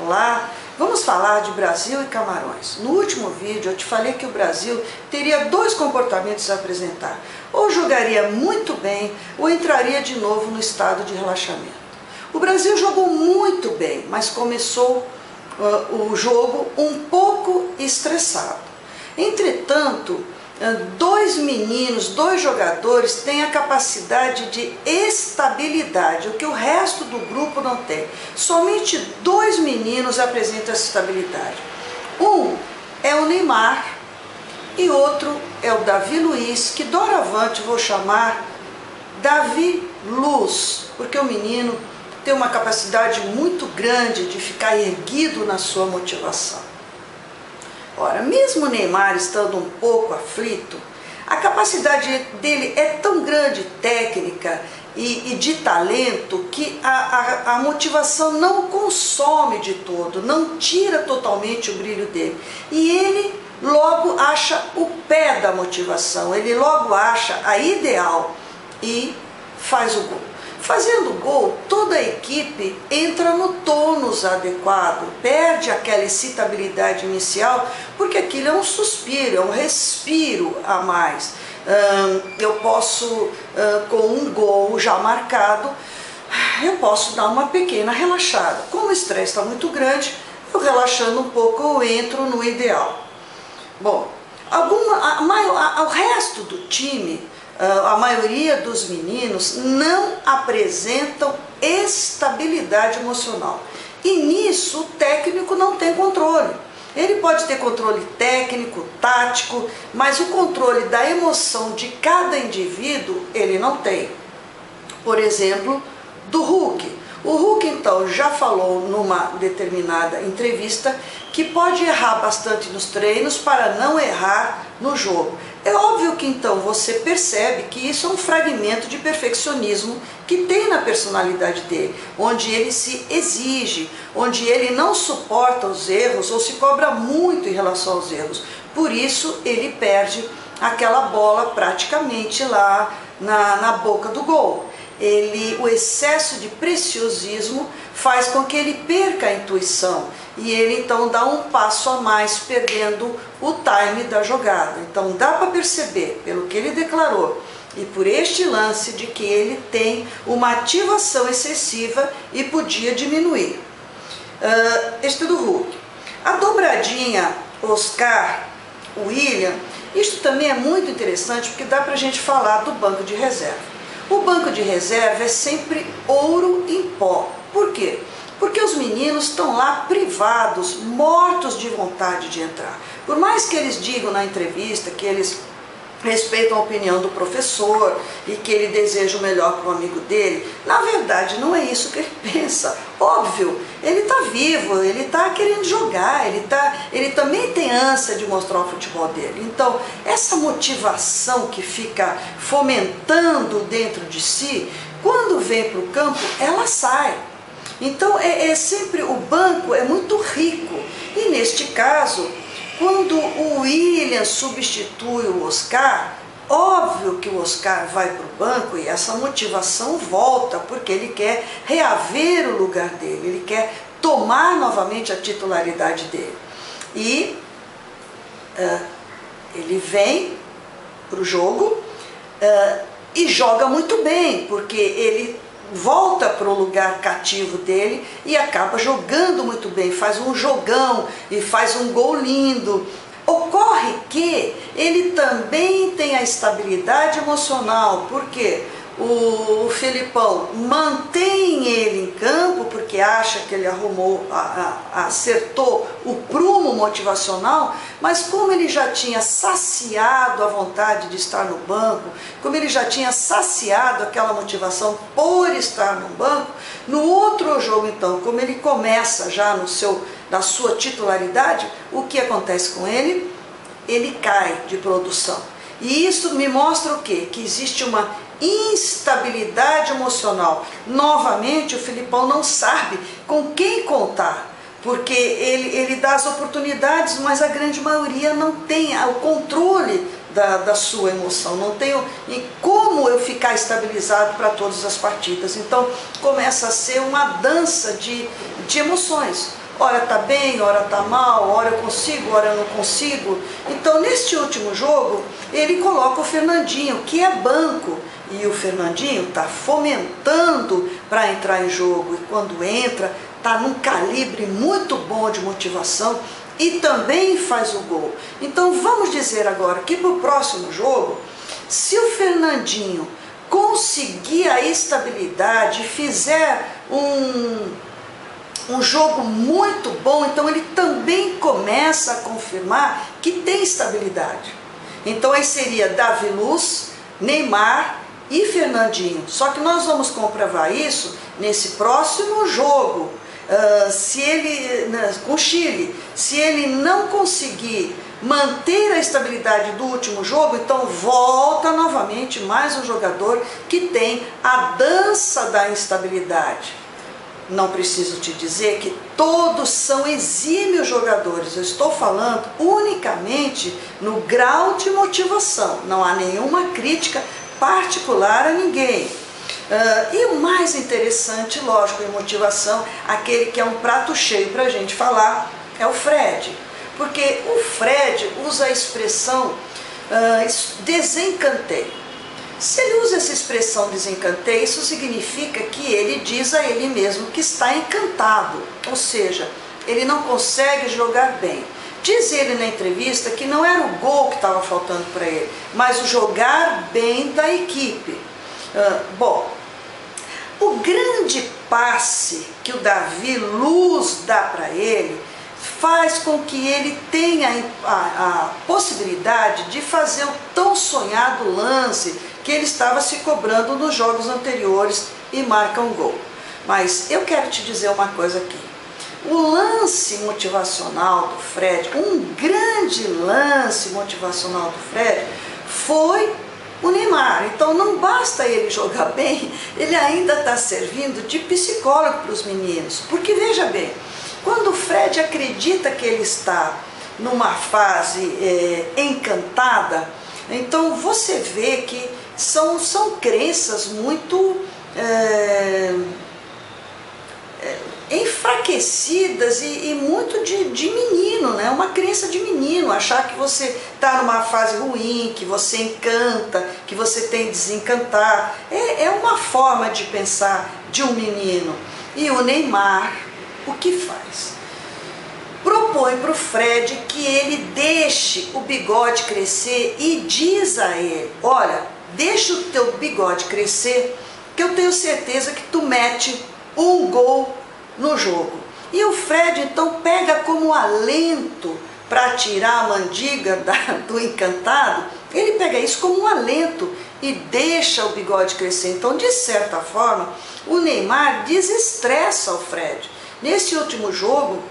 Olá, vamos falar de Brasil e Camarões. No último vídeo eu te falei que o Brasil teria dois comportamentos a apresentar. Ou jogaria muito bem ou entraria de novo no estado de relaxamento. O Brasil jogou muito bem, mas começou o jogo um pouco estressado. Entretanto, dois jogadores têm a capacidade de estabilidade, o que o resto do grupo não tem. Somente dois meninos apresentam essa estabilidade. Um é o Neymar e outro é o Davi Luiz, que doravante vou chamar Davi Luz, porque o menino tem uma capacidade muito grande de ficar erguido na sua motivação. Ora, mesmo o Neymar estando um pouco aflito, a capacidade dele é tão grande, técnica e de talento, que a motivação não o consome de todo, não tira totalmente o brilho dele. E ele logo acha o pé da motivação, ele logo acha a ideal e faz o gol. Fazendo gol, toda a equipe entra no tônus adequado, perde aquela excitabilidade inicial, porque aquilo é um suspiro, é um respiro a mais. Eu posso, com um gol já marcado, eu posso dar uma pequena relaxada. Como o estresse está muito grande, eu relaxando um pouco, eu entro no ideal. Bom, o resto do time, a maioria dos meninos não apresentam estabilidade emocional. E nisso o técnico não tem controle. Ele pode ter controle técnico, tático, mas o controle da emoção de cada indivíduo ele não tem. Por exemplo, do Hulk. O Hulk então já falou numa determinada entrevista que pode errar bastante nos treinos para não errar no jogo. É óbvio que então você percebe que isso é um fragmento de perfeccionismo que tem na personalidade dele, onde ele se exige, onde ele não suporta os erros ou se cobra muito em relação aos erros. Por isso ele perde aquela bola praticamente lá na boca do gol. O excesso de preciosismo faz com que ele perca a intuição e ele então dá um passo a mais, perdendo o time da jogada. Então dá para perceber, pelo que ele declarou e por este lance, de que ele tem uma ativação excessiva e podia diminuir. Este do Hulk. A dobradinha Oscar-Willian, isto também é muito interessante, porque dá para a gente falar do banco de reserva. O banco de reserva é sempre ouro em pó. Por quê? Porque os meninos estão lá privados, mortos de vontade de entrar. Por mais que eles digam na entrevista que eles respeitam a opinião do professor e que ele deseja o melhor para o amigo dele, na verdade não é isso que ele pensa. Óbvio, ele está vivo, ele está querendo jogar, ele também tem ânsia de mostrar o futebol dele. Então, essa motivação que fica fomentando dentro de si, quando vem para o campo, ela sai. Então, sempre o banco é muito rico. E neste caso, quando o Willian substitui o Oscar, óbvio que o Oscar vai para o banco e essa motivação volta, porque ele quer reaver o lugar dele, ele quer tomar novamente a titularidade dele. E ele vem para o jogo e joga muito bem, porque ele volta para o lugar cativo dele e acaba jogando muito bem, faz um jogão e faz um gol lindo. Ocorre que ele também tem a estabilidade emocional, porque o Felipão mantém ele em campo, porque acha que ele acertou o prumo motivacional, mas como ele já tinha saciado a vontade de estar no banco, como ele já tinha saciado aquela motivação por estar no banco, no outro jogo então, como ele começa já na sua titularidade, o que acontece com ele? Ele cai de produção. E isso me mostra o quê? Que existe uma instabilidade emocional. Novamente, o Felipão não sabe com quem contar, porque ele dá as oportunidades, mas a grande maioria não tem o controle da sua emoção, não tem como eu ficar estabilizado para todas as partidas. Então começa a ser uma dança de emoções. hora tá bem, hora tá mal, hora eu consigo, hora eu não consigo. Então, neste último jogo, ele coloca o Fernandinho, que é banco, e o Fernandinho está fomentando para entrar em jogo, e quando entra, está num calibre muito bom de motivação e também faz o gol. Então vamos dizer agora que para o próximo jogo, se o Fernandinho conseguir a estabilidade, fizer um jogo muito bom, então ele também começa a confirmar que tem estabilidade. Então aí seria Davi Luz, Neymar e Fernandinho. Só que nós vamos comprovar isso nesse próximo jogo. Com o Chile, se ele não conseguir manter a estabilidade do último jogo, então volta novamente mais um jogador que tem a dança da instabilidade. Não preciso te dizer que todos são exímios jogadores, eu estou falando unicamente no grau de motivação, não há nenhuma crítica particular a ninguém. E o mais interessante, lógico, em motivação, aquele que é um prato cheio para a gente falar, é o Fred. Porque o Fred usa a expressão desencantei. Se ele usa essa expressão desencantei, isso significa que ele diz a ele mesmo que está encantado. Ou seja, ele não consegue jogar bem. Diz ele na entrevista que não era o gol que estava faltando para ele, mas o jogar bem da equipe. Bom, o grande passe que o Davi Luz dá para ele faz com que ele tenha a possibilidade de fazer o tão sonhado lance que ele estava se cobrando nos jogos anteriores e marca um gol. Mas eu quero te dizer uma coisa aqui. O lance motivacional do Fred, um grande lance motivacional do Fred, foi o Neymar. Então não basta ele jogar bem, ele ainda está servindo de psicólogo para os meninos. Porque veja bem, quando o Fred acredita que ele está numa fase encantada, então você vê que são crenças muito enfraquecidas e muito de menino, né? Uma crença de menino, achar que você está numa fase ruim, que você encanta, que você tem que desencantar. É uma forma de pensar de um menino. E o Neymar, o que faz? Propõe para o Fred que ele deixe o bigode crescer e diz a ele, olha, deixa o teu bigode crescer, que eu tenho certeza que tu mete um gol no jogo. E o Fred então pega como alento para tirar a mandiga do encantado, ele pega isso como um alento e deixa o bigode crescer. Então, de certa forma, o Neymar desestressa o Fred. Nesse último jogo,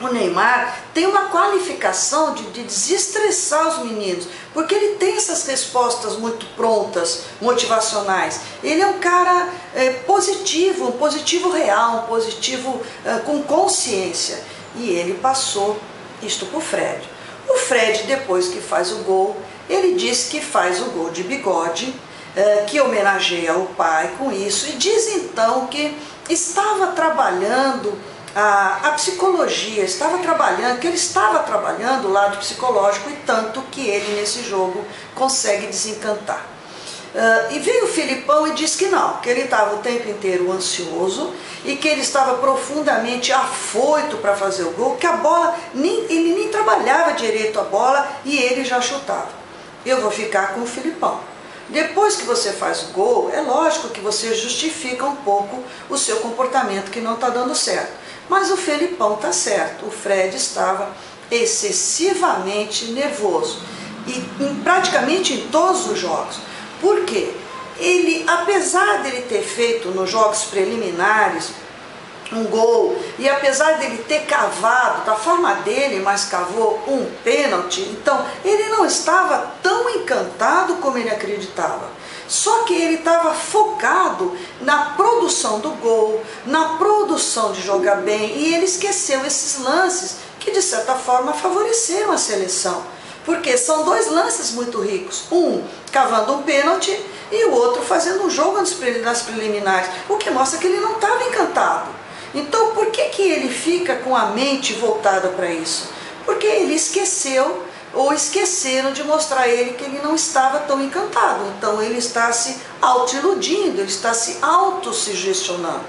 o Neymar tem uma qualificação de desestressar os meninos, porque ele tem essas respostas muito prontas, motivacionais. Ele é um cara positivo, um positivo real, um positivo com consciência. E ele passou isto para o Fred. O Fred, depois que faz o gol, ele diz que faz o gol de bigode, que homenageia o pai com isso, e diz então que estava trabalhando a psicologia, que ele estava trabalhando o lado psicológico, e tanto que ele nesse jogo consegue desencantar. E veio o Filipão e disse que não, que ele estava o tempo inteiro ansioso e que ele estava profundamente afoito para fazer o gol, que a bola, ele nem trabalhava direito a bola e ele já chutava. Eu vou ficar com o Filipão. Depois que você faz o gol, é lógico que você justifica um pouco o seu comportamento que não está dando certo. Mas o Felipão está certo, o Fred estava excessivamente nervoso, e praticamente em todos os jogos. Por quê? Ele, apesar dele ter feito nos jogos preliminares um gol, e apesar dele ter cavado da forma dele, mas cavou um pênalti, então ele não estava tão encantado como ele acreditava. Só que ele estava focado na produção do gol, na produção de jogar bem, e ele esqueceu esses lances que de certa forma favoreceram a seleção. Porque são dois lances muito ricos, um cavando um pênalti e o outro fazendo um jogo nas preliminares, o que mostra que ele não estava encantado. Então, por que que ele fica com a mente voltada para isso? Porque ele esqueceu, ou esqueceram de mostrar a ele que ele não estava tão encantado. Então ele está se autoiludindo, ele está se autossugestionando.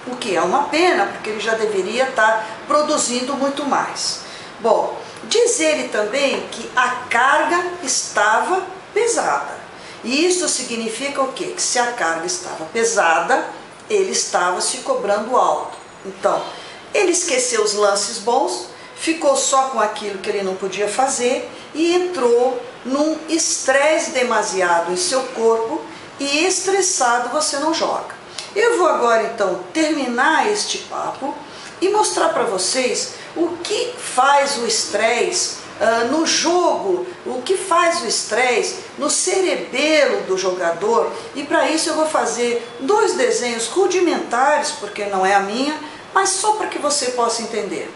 O que é uma pena, porque ele já deveria estar produzindo muito mais. Bom, diz ele também que a carga estava pesada. E isso significa o quê? Que se a carga estava pesada, ele estava se cobrando alto. Então, ele esqueceu os lances bons, ficou só com aquilo que ele não podia fazer e entrou num estresse demasiado em seu corpo, e estressado você não joga. Eu vou agora então terminar este papo e mostrar para vocês o que faz o estresse no jogo, o que faz o estresse no cerebelo do jogador, e para isso eu vou fazer 2 desenhos rudimentares, porque não é a minha, mas só para que você possa entender.